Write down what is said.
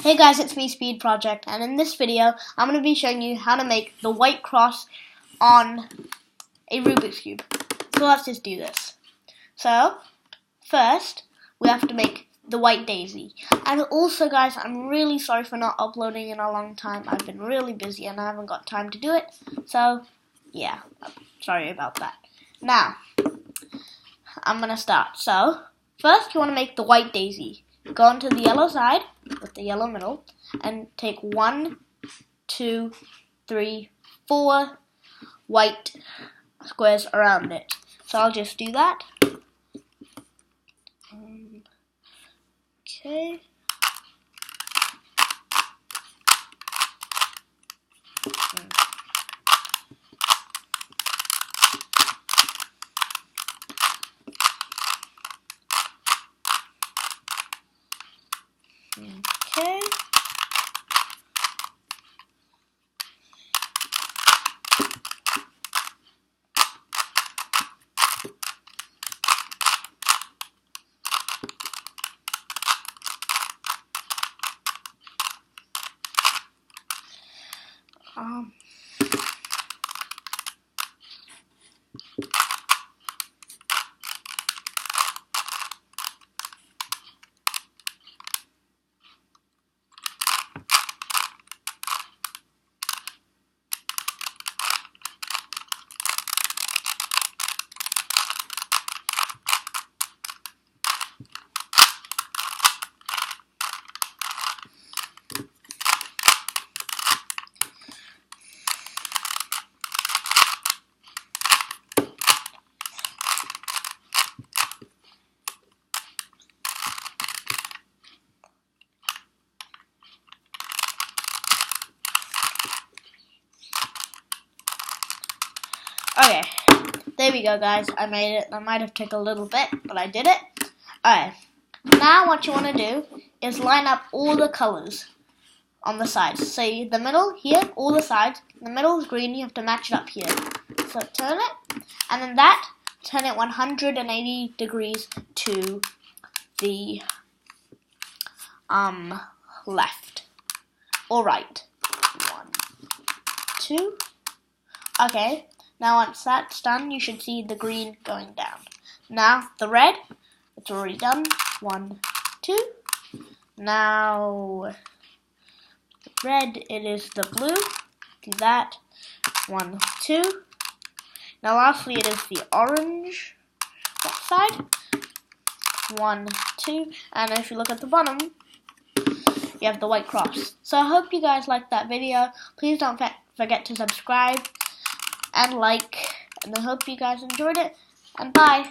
Hey guys, it's me, Speed Project, and in this video, I'm going to be showing you how to make the white cross on a Rubik's Cube. So let's just do this. So, first, we have to make the white daisy. And also, guys, I'm really sorry for not uploading in a long time. I've been really busy and I haven't got time to do it. So, yeah, sorry about that. Now, I'm going to start. So, first, you want to make the white daisy. Go onto the yellow side with the yellow middle and take 1, 2, 3, 4 white squares around it. So I'll just do that. Okay. Okay. Okay, there we go, guys. I made it. That might have taken a little bit, but I did it. Alright, now what you want to do is line up all the colors on the sides. So the middle here, all the sides. The middle is green. You have to match it up here. So turn it, and then that, turn it 180 degrees to the left or right. 1, 2. Okay. Now once that's done, you should see the green going down. Now the red, it's already done. 1, 2. Now the red, it is the blue. Do that. 1, 2. Now lastly, it is the orange. That side. 1, 2. And if you look at the bottom, you have the white cross. So I hope you guys liked that video. Please don't forget to subscribe and like, and I hope you guys enjoyed it, and bye.